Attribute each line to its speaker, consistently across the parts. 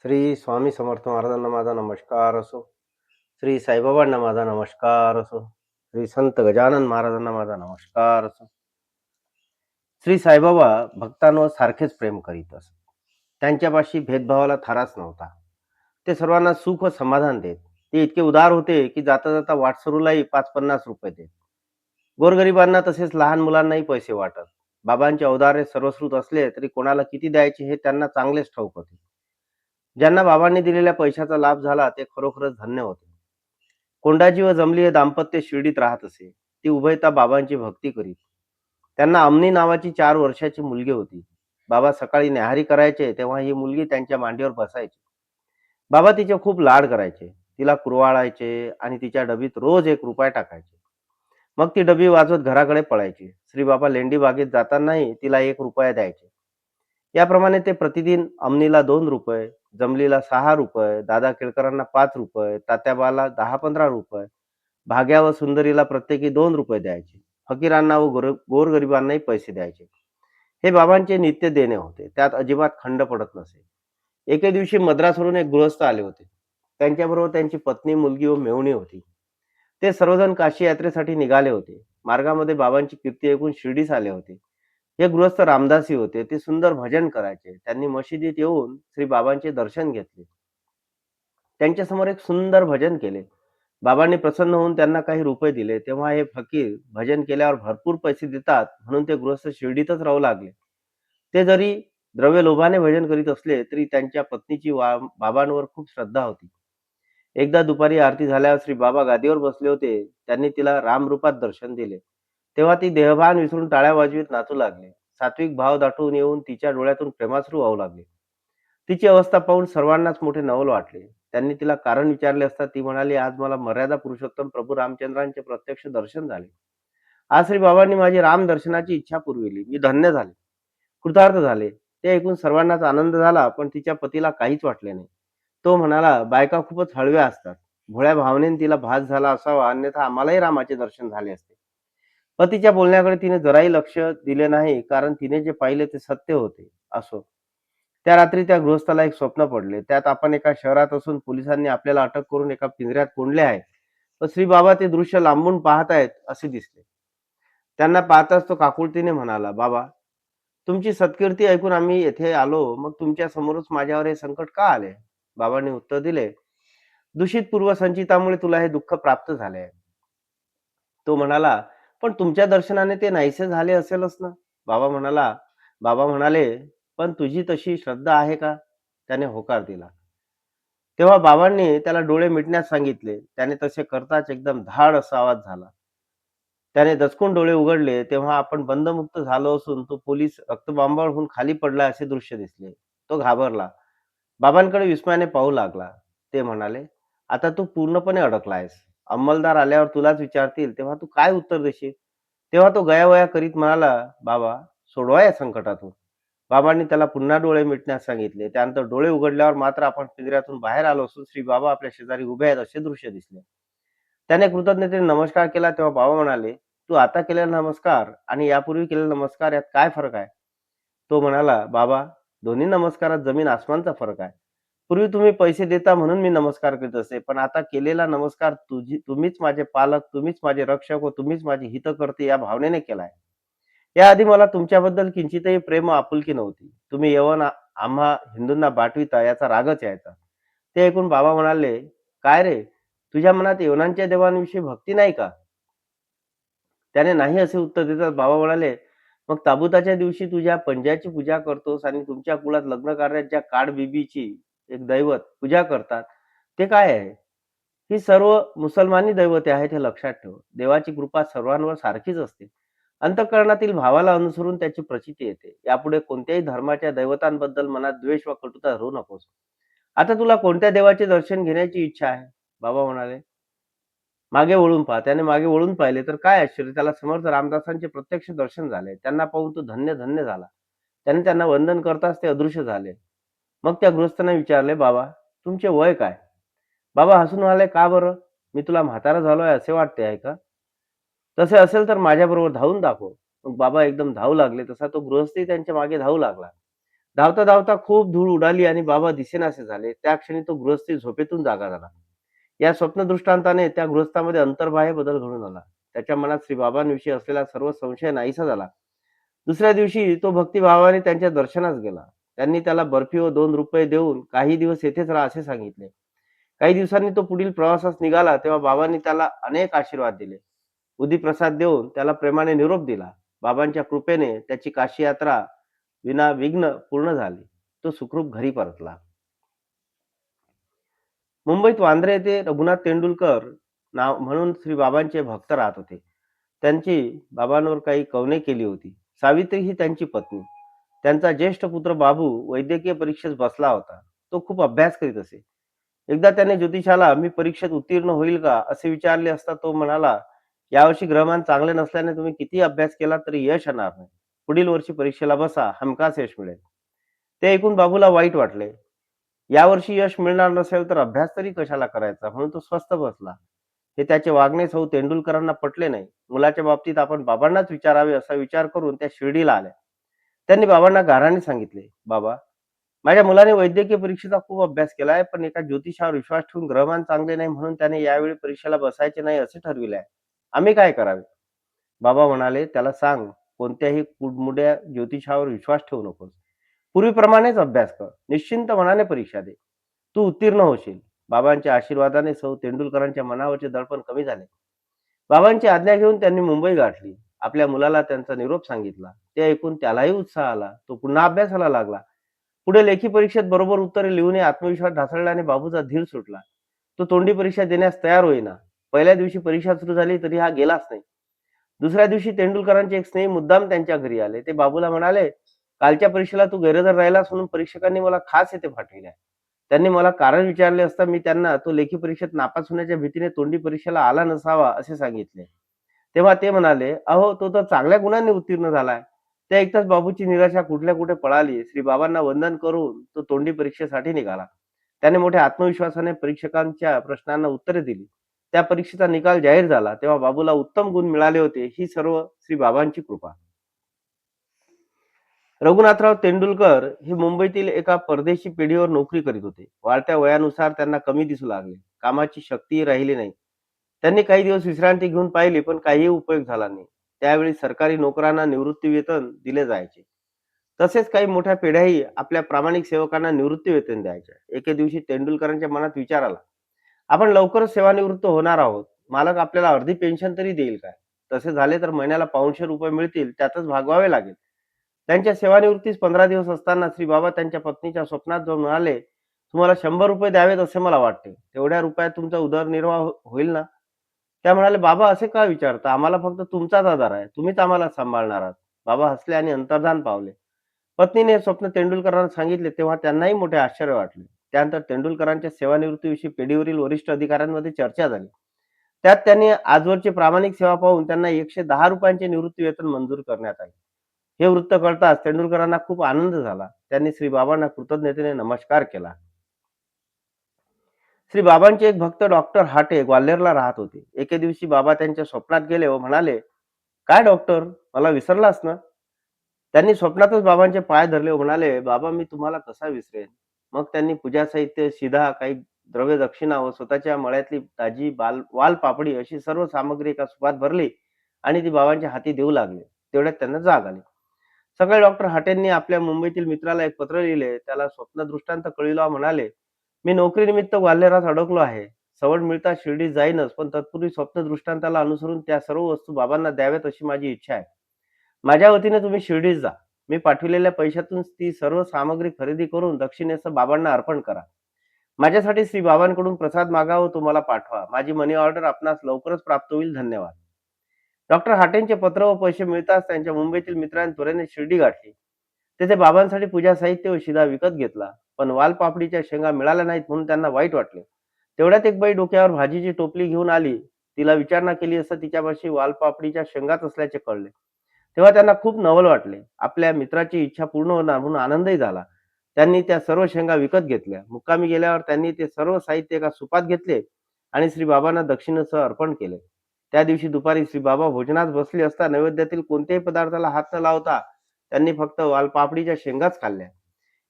Speaker 1: श्री स्वामी समर्थ महाराजांना माझा नमस्कार असो. श्री साईबाबांना माझा नमस्कार असो. श्री संत गजानन महाराजांना माझा नमस्कार असो. श्री साईबाबा भक्तांवर सारखेच प्रेम करीत असत. त्यांच्यापाशी भेदभावाला थाराच नव्हता. ते सर्वांना सुख व समाधान देत. ते इतके उदार होते की जाता जाता वाटसरूलाही 5-50 रुपये देत. गोरगरिबांना तसेच लहान मुलांनाही पैसे वाटत. बाबांचे औदार्य सर्वश्रुत असले तरी कोणाला किती द्यायचे हे त्यांना चांगलेच ठाऊक होते. ज्यांना बाबांनी दिलेल्या पैशाचा लाभ झाला ते खरोखरच धन्य होते. कोंडाजी व जमली हे दाम्पत्य शिर्डीत राहत असे. ती उभयता बाबांची भक्ती करीत. त्यांना अमनी नावाची 4 वर्षाची मुलगी होती. बाबा सकाळी न्याहारी करायचे तेव्हा ही मुलगी त्यांच्या मांडीवर बसायची. बाबा तिचे खूप लाड करायचे. तिला कुरवाळायचे आणि तिच्या डबीत रोज 1 रुपया टाकायचे. मग ती डबी वाजवत घराकडे पळायची. श्री बाबा लेंडी बागेत जातानाही तिला 1 रुपया द्यायचे. याप्रमाणे ते प्रतिदिन अमनीला 2 रुपये, जमलीला 6 रुपये, दादा केळकरांना 5 रुपये, तात्याबाला 10-15 रुपये, भाग्या व सुंदरीला प्रत्येकी 2 रुपये द्यायचे. फकीरांना व गोरगरिबांनाही पैसे द्यायचे. हे बाबांचे नित्य देणे होते. त्यात अजिबात खंड पडत नसे. एके दिवशी मद्रासवरून एक गृहस्थ आले होते. त्यांच्याबरोबर त्यांची पत्नी, मुलगी व मेहुणी होती. ते सर्वजण काशी यात्रेसाठी निघाले होते. मार्गामध्ये बाबांची कीर्ती ऐकून शिर्डीस आले होते. हे गृहस्थ रामदासी होते. ते सुंदर भजन करायचे. त्यांनी मशिदीत येऊन श्री बाबांचे दर्शन घेतले. त्यांच्यासमोर एक सुंदर भजन केले. बाबांनी प्रसन्न होऊन त्यांना काही रुपये दिले. तेव्हा हे फकीर भजन केल्यावर भरपूर पैसे देतात म्हणून ते गृहस्थ शिर्डीतच राहू लागले. ते जरी द्रव्य लोभाने भजन करीत असले तरी त्यांच्या पत्नीची बाबांवर खूप श्रद्धा होती. एकदा दुपारी आरती झाल्यावर श्री बाबा गादीवर बसले होते. त्यांनी तिला रामरूपात दर्शन दिले. तेव्हा ती देहभान विसरून टाळ्या वाजवीत नाचू लागली. सात्विक भाव दाटून येऊन तिच्या डोळ्यातून प्रेमाश्रू वाहू लागले. तिची अवस्था पाहून सर्वांनाच मोठे नवल वाटले. त्यांनी तिला कारण विचारले असता ती म्हणाली, आज मला मर्यादा पुरुषोत्तम प्रभू रामचंद्रांचे प्रत्यक्ष दर्शन झाले. आज श्री बाबांनी माझी राम दर्शनाची इच्छा पुरविली. मी धन्य झाले, कृतार्थ झाले. ते ऐकून सर्वांनाच आनंद झाला, पण तिच्या पतीला काहीच वाटले नाही. तो म्हणाला, बायका खूपच हळव्या असतात. भोळ्या भावनेने तिला भास झाला असावा, अन्यथा आम्हालाही रामाचे दर्शन झाले असते. पतीच्या बोलण्याकडे तिने जराही लक्ष दिले नाही, कारण तिने जे पाहिले ते सत्य होते. असो. त्या रात्री त्या गृहस्थाला एक स्वप्न पडले. त्यात आपण एका शहरात असून पोलिसांनी आपल्याला अटक करून एका पिंजऱ्यात कोंडले आहे. व श्री बाबा ते दृश्य लांबून पाहत आहेत असे दिसले. त्यांना पाहताच तो काकुळतीने म्हणाला, बाबा, तुमची सत्कीर्ती ऐकून आम्ही येथे आलो, मग तुमच्या समोरच माझ्यावर हे संकट का आले? बाबांनी उत्तर दिले, दूषित पूर्वसंचितामुळे तुला हे दुःख प्राप्त झाले आहे. तो म्हणाला, पण तुमच्या दर्शनाने ते नाहीसे झाले असेलच ना? बाबा म्हणाले, पण तुझी तशी श्रद्धा आहे का? त्याने होकार दिला. तेव्हा बाबांनी त्याला डोळे मिटण्यास सांगितले. त्याने तसे करताच एकदम धाड असा आवाज झाला. त्याने दचकून डोळे उघडले तेव्हा आपण बंदमुक्त झालो असून तो पोलीस रक्तबंबाळ होऊन खाली पडला असे दृश्य दिसले. तो घाबरला. बाबांकडे विस्मयाने पाहू लागला. ते म्हणाले, आता तू पूर्णपणे अडकलायस. अंमलदार आल्यावर तुलाच विचारतील तेव्हा तू काय उत्तर देशील? तेव्हा तो गयावया करीत म्हणाला, बाबा, सोडवा या संकटातून. बाबांनी त्याला पुन्हा डोळे मिटण्यास सांगितले. त्यानंतर डोळे उघडल्यावर मात्र आपण पिंजऱ्यातून बाहेर आलो असून श्री बाबा आपल्या शेजारी उभे आहेत असे दृश्य दिसले. त्याने कृतज्ञतेने नमस्कार केला तेव्हा बाबा म्हणाले, तू आता केलेला नमस्कार आणि यापूर्वी केलेला नमस्कार यात काय फरक आहे? तो म्हणाला, बाबा, दोन्ही नमस्कारात जमीन आसमानचा फरक आहे. पूर्वी तुम्ही पैसे देता म्हणून मी नमस्कार करीत असे, पण आता केलेला नमस्कार तुम्हीच माझे पालक, तुम्हीच माझे रक्षक व तुम्हीच माझी हितकर्ते या भावनेने केलाय. याआधी मला तुमच्याबद्दल किंचितही प्रेम व आपुलकी नव्हती. तुम्ही यवन आम्हा हिंदूंना बाटविता याचा रागच यायचा. ते ऐकून बाबा म्हणाले, काय रे, तुझ्या मनात यवनांच्या देवांविषयी भक्ती नाही का? त्याने नाही असे उत्तर देताच बाबा म्हणाले, मग ताबुताच्या दिवशी तुझ्या पंजाची पूजा करतोस आणि तुमच्या कुळात लग्न कार्यात ज्या काडबिबीची एक दैवत पूजा करतात, ते काय आहे? ही सर्व मुसलमानी दैवते आहेत हे लक्षात ठेव. देवाची कृपा सर्वांवर सारखीच असते. अंतःकरणातील भावाला अनुसरून त्याची प्रचिती येते. यापुढे कोणत्याही धर्माच्या दैवतांबद्दल मनात द्वेष व कटुता धरू नकोस. आता तुला कोणत्या देवाचे दर्शन घेण्याची इच्छा आहे? बाबा म्हणाले, मागे वळून पहा. त्याने मागे वळून पाहिले तर काय आश्चर्य, त्याला समर्थ रामदासांचे प्रत्यक्ष दर्शन झाले. त्यांना पाहून तो धन्य धन्य झाला. त्याने त्यांना वंदन करताच ते अदृश्य झाले. मग त्या गृहस्थाने विचारले, बाबा, तुमचे वय काय? बाबा हसून म्हणाले, का बरं? मी तुला म्हातारा झालोय असे वाटते आहे का? तसे असेल तर माझ्याबरोबर धावून दाखव. मग बाबा एकदम धावू लागले. तसा तो गृहस्थही त्यांच्या मागे धावू लागला. धावता धावता खूप धूळ उडाली आणि बाबा दिसेनासे झाले. त्या क्षणी तो गृहस्थी झोपेतून जागा झाला. या स्वप्नदृष्टांताने त्या गृहस्थामध्ये अंतर्बाह्य बदल घडून आला. त्याच्या मनात श्रीबाबांविषयी असलेला सर्व संशय नाहीसा झाला. दुसऱ्या दिवशी तो भक्तिभावाने त्यांच्या दर्शनास गेला. त्यांनी त्याला बर्फी व ₹2 देऊन काही दिवस येथेच राहा असे सांगितले. काही दिवसांनी तो पुढील प्रवासास निघाला तेव्हा बाबांनी त्याला अनेक आशीर्वाद दिले. बुद्धिप्रसाद देऊन त्याला प्रेमाने निरोप दिला. बाबांच्या कृपेने त्याची काशी यात्रा विघ्न पूर्ण झाली. तो सुखरूप घरी परतला. मुंबईत वांद्रे येथे रघुनाथ तेंडुलकर नाव म्हणून श्री बाबांचे भक्त राहत होते. त्यांची बाबांवर काही कवने केली होती. सावित्री ही त्यांची पत्नी. त्यांचा ज्येष्ठ पुत्र बाबू वैद्यकीय परीक्षेस बसला होता. तो खूप अभ्यास करीत असे. एकदा त्याने ज्योतिषाला मी परीक्षेत उत्तीर्ण होईल का असे विचारले असता तो म्हणाला, यावर्षी ग्रहमान चांगले नसल्याने तुम्ही किती अभ्यास केला तरी यश येणार नाही. पुढील वर्षी परीक्षेला बसा, हमखास यश मिळेल. ते ऐकून बाबूला वाईट वाटले. यावर्षी यश मिळणार नसेल तर अभ्यास तरी कशाला करायचा म्हणून तो स्वस्थ बसला. हे त्याचे वागणे सौ तेंडुलकरांना पटले नाही. मुलाच्या बाबतीत आपण बाबांनाच विचारावे असा विचार करून त्या शिर्डीला आल्या. त्यांनी बाबांना गाऱ्हाणे सांगितले, बाबा, माझ्या मुलाने वैद्यकीय परीक्षेचा खूप अभ्यास केलाय, पण एका ज्योतिषावर विश्वास ठेवून ग्रहमान चांगले नाही म्हणून त्याने यावेळी परीक्षेला बसायचे नाही असे ठरविले आहे. आम्ही काय करावे? बाबा म्हणाले, त्याला सांग, कोणत्याही कुडमुड्या ज्योतिषावर विश्वास ठेवू नकोस. पूर्वीप्रमाणेच अभ्यास कर. निश्चिंत मनाने परीक्षा दे. तू उत्तीर्ण होशील. बाबांच्या आशीर्वादाने सौ तेंडुलकरांच्या मनावरचे दडपण कमी झाले. बाबांची आज्ञा घेऊन त्यांनी मुंबई गाठली. आपल्या मुलाला त्यांचा निरोप सांगितला. ते ऐकून त्यालाही उत्साह आला. तो पुन्हा अभ्यासाला लागला. पुढे लेखी परीक्षेत बरोबर उत्तरे लिहून आत्मविश्वास ढासळल्याने बाबूचा धीर सुटला. तो तोंडी परीक्षा देण्यास तयार होईना. पहिल्या दिवशी परीक्षा सुरू झाली तरी हा गेलाच नाही. दुसऱ्या दिवशी तेंडुलकरांचे एक स्नेही मुद्दाम त्यांच्या घरी आले. ते बाबूला म्हणाले, कालच्या परीक्षेला तू गैरहजर राहिलास म्हणून परीक्षकांनी मला खास येथे पाठविले आहे. त्यांनी मला कारण विचारले असता मी त्यांना तो लेखी परीक्षेत नापास होण्याच्या भीतीने तोंडी परीक्षेला आला नसावा असे सांगितले. तेव्हा ते म्हणाले, अहो, तो तर चांगल्या गुणांनी उत्तीर्ण झालाय. ते ऐकताच बाबूची निराशा कुठल्या कुठे पळाली. श्री बाबांना वंदन करून तो तोंडी परीक्षेसाठी निघाला. त्याने मोठ्या आत्मविश्वासाने परीक्षकांच्या प्रश्नांना उत्तरे दिली. त्या परीक्षेचा निकाल जाहीर झाला तेव्हा बाबूला उत्तम गुण मिळाले होते. ही सर्व श्री बाबांची कृपा. रघुनाथराव तेंडुलकर हे मुंबईतील एका परदेशी पिढीवर नोकरी करीत होते. वाढत्या वयानुसार त्यांना कमी दिसू लागले. कामाची शक्तीही राहिली नाही. त्यांनी काही दिवस विश्रांती घेऊन पाहिली पण काहीही उपयोग झाला नाही. त्यावेळी सरकारी नोकरांना निवृत्ती वेतन दिले जायचे. तसेच काही मोठ्या पिढ्याही आपल्या प्रामाणिक सेवकांना निवृत्ती वेतन द्यायच्या. एके दिवशी तेंडुलकरांच्या मनात विचार आला, आपण लवकरच सेवानिवृत्त होणार आहोत. मालक आपल्याला अर्धी पेन्शन तरी देईल काय? तसे झाले तर महिन्याला ₹500 मिळतील, त्यातच भागवावे लागेल. त्यांच्या सेवानिवृत्तीस 15 दिवस असताना श्री बाबा त्यांच्या पत्नीच्या स्वप्नात जाऊन म्हणाले, तुम्हाला ₹100 द्यावेत असे मला वाटते. तेवढ्या रुपयात तुमचा उदरनिर्वाह होईल ना? त्या म्हणाले, बाबा असे का विचारता? आम्हाला फक्त तुमचाच आधार आहे. तुम्हीच आम्हाला सांभाळणार आहात. बाबा हसले आणि अंतर्धान पावले. पत्नीने हे स्वप्न तेंडुलकरांना सांगितले तेव्हा त्यांनाही मोठे आश्चर्य वाटले. त्यानंतर तेंडुलकरांच्या सेवानिवृत्तीविषयी पेढीवरील वरिष्ठ अधिकाऱ्यांमध्ये चर्चा झाली. त्यात त्यांनी आजवरची प्रामाणिक सेवा पाहून त्यांना ₹110 निवृत्ती वेतन मंजूर करण्यात आले. हे वृत्त कळताच तेंडुलकरांना खूप आनंद झाला. त्यांनी श्री बाबांना कृतज्ञतेने नमस्कार केला. श्री बाबांचे एक भक्त डॉक्टर हाटे ग्वाल्हेरला राहत होते. एके दिवशी बाबा त्यांच्या स्वप्नात गेले व म्हणाले, काय डॉक्टर, मला विसरलास ना? त्यांनी स्वप्नातच बाबांचे पाय धरले व म्हणाले, बाबा मी तुम्हाला कसा विसरेन? मग त्यांनी पूजा साहित्य, शिधा, काही द्रव्य दक्षिणा व स्वतःच्या मळ्यातली ताजी वालपापडी अशी सर्व सामग्री एका सुपात भरली आणि ती बाबांच्या हाती देऊ लागले. तेवढ्यात त्यांना जाग आली. सकाळी डॉक्टर हाटेंनी आपल्या मुंबईतील मित्राला एक पत्र लिहिले. त्याला स्वप्न दृष्टांत कळविला. म्हणाले, मी नोकरीनिमित्त ग्वाल्हेरात अडकलो आहे. सवड मिळता शिर्डीत जाईनच, पण तत्पूर्वी स्वप्न दृष्टांताला अनुसरून त्या सर्व वस्तू बाबांना द्याव्यात अशी माझी इच्छा आहे. माझ्या वतीने तुम्ही शिर्डीत जा. मी पाठविलेल्या पैशातून ती सर्व सामग्री खरेदी करून दक्षिणेसह बाबांना अर्पण करा. माझ्यासाठी श्री बाबांकडून प्रसाद मागा व तुम्हाला पाठवा. माझी मनी ऑर्डर आपणास लवकरच प्राप्त होईल. धन्यवाद. डॉक्टर हाटेंचे पत्र व पैसे मिळताच त्यांच्या मुंबईतील मित्रांनी त्वरेने शिर्डी गाठली. तेथे बाबांसाठी पूजा साहित्य व शिधा विकत घेतला. पण वालपापडीच्या शेंगा मिळाल्या नाहीत म्हणून त्यांना वाईट वाटले. तेवढ्यात एक बाई डोक्यावर भाजीची टोपली घेऊन आली. तिला विचारणा केली असता तिच्यापाशी वालपापडीच्या शेंगाच असल्याचे कळले. तेव्हा त्यांना खूप नवल वाटले. आपल्या मित्राची इच्छा पूर्ण होणार म्हणून आनंदही झाला. त्यांनी त्या सर्व शेंगा विकत घेतल्या. मुक्कामी गेल्यावर त्यांनी ते सर्व साहित्य एका सुपात घेतले आणि श्री बाबांना दक्षिणेसह अर्पण केले. त्या दिवशी दुपारी श्री बाबा भोजनास बसले असता नैवेद्यातील कोणत्याही पदार्थाला हात न लावता त्यांनी फक्त वालपापडीच्या शेंगाच खाल्ल्या.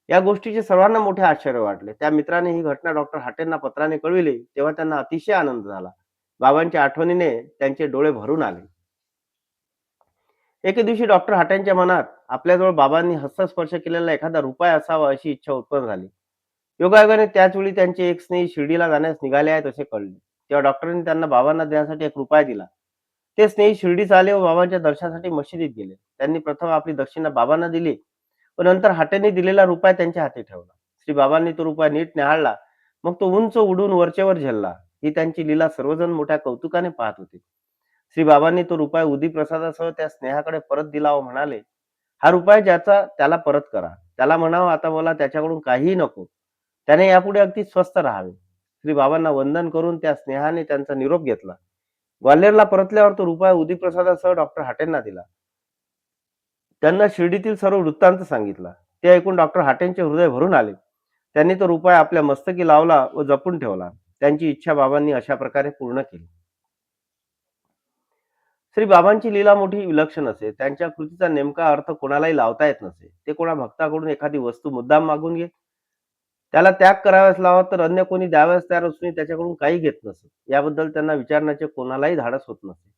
Speaker 1: या गोष्टीचे सर्वांना मोठे आश्चर्य वाटले. त्या मित्राने ही घटना डॉक्टर हाटेंना पत्राने कळविली, तेव्हा त्यांना अतिशय आनंद झाला. बाबांच्या आठवणीने त्यांचे डोळे भरून आले. एके दिवशी डॉक्टर हाटेंच्या मनात आपल्याजवळ बाबांनी हस्तस्पर्श केलेला एखादा रुपया असावा अशी इच्छा उत्पन्न झाली. योगायोगाने त्याच वेळी त्यांचे एक स्नेही शिर्डीला जाण्यास निघाले आहेत असे कळले. तेव्हा डॉक्टरांनी त्यांना बाबांना देण्यासाठी एक रुपया दिला. ते स्नेही शिर्डीस आले व बाबांच्या दर्शनासाठी मशिदीत गेले. त्यांनी प्रथम आपली दक्षिणा बाबांना दिली व नंतर हाटेंनी दिलेला रुपया त्यांच्या हाती ठेवला. श्री बाबांनी तो रुपया नीट निहाळला. मग तो उंच उडून वरचेवर झेलला. ही त्यांची लीला सर्वजण मोठ्या कौतुकाने पाहत होते. श्री बाबांनी तो रुपया उदीप्रसादासह त्या स्नेहाकडे परत दिला व म्हणाले, हा रुपया ज्याचा त्याला परत करा. त्याला म्हणावं, आता मला त्याच्याकडून काहीही नको. त्याने यापुढे अगदी स्वस्थ राहावे. श्री बाबांना वंदन करून त्या स्नेहाने त्यांचा निरोप घेतला. ग्वाल्हेरला परतल्यावर तो रुपया उदीप्रसादासह डॉक्टर हाटेंना दिला. त्यांना शिर्डीतील सर्व वृत्तांत सांगितला. ते ऐकून डॉक्टर हाटेंचे हृदय भरून आले. त्यांनी तो रुपया आपल्या मस्तकी लावला व जपून ठेवला. त्यांची इच्छा बाबांनी अशा प्रकारे पूर्ण केली. श्री बाबांची लीला मोठी विलक्षण असे. त्यांच्या कृतीचा नेमका अर्थ कोणालाही लावता येत नसे. ते कोणा भक्ताकडून एखादी वस्तू मुद्दाम मागून घेत, त्याला त्याग करावयास लावत, तर अन्य कोणी द्यावयास तयार असूनही त्याच्याकडून काही घेत नसत. याबद्दल त्यांना विचारण्याचे कोणालाही धाडस होत नसे.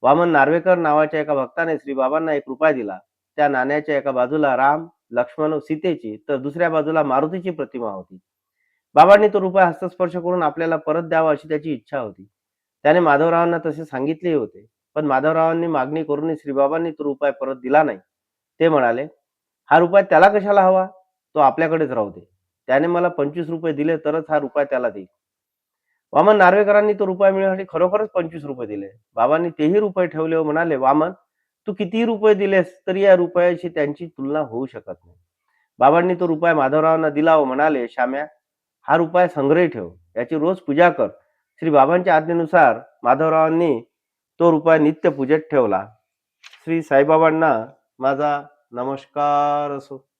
Speaker 1: वामन नार्वेकर नावाच्या एका भक्ताने श्री बाबांना एक रुपया दिला. त्या नाण्याच्या एका बाजूला राम, लक्ष्मण व सीतेची, तर दुसऱ्या बाजूला मारुतीची प्रतिमा होती. बाबांनी तो रुपया हस्तस्पर्श करून आपल्याला परत द्यावा अशी त्याची इच्छा होती. त्याने माधवरावांना तसे सांगितलेही होते. पण माधवरावांनी मागणी करूनही श्रीबाबांनी तो रुपया परत दिला नाही. ते म्हणाले, हा रुपया त्याला कशाला हवा? तो आपल्याकडेच राहू दे. त्याने मला 25 रुपये दिले तरच हा रुपया त्याला देईल. वामन नार्वेकरांनी तो रुपया मिळवण्यासाठी खरोखरच 25 रुपये दिले. बाबांनी तेही रुपये ठेवले व म्हणाले, वामन, तू कितीही रुपये दिलेस तरी या रुपयाशी त्यांची तुलना होऊ शकत नाही. बाबांनी तो रुपया माधवरावांना दिला व म्हणाले, श्याम्या, हा रुपया संग्रही ठेव. याची रोज पूजा कर. श्री बाबांच्या आज्ञेनुसार माधवरावांनी तो रुपया नित्य पूजेत ठेवला. श्री साईबाबांना माझा नमस्कार असो.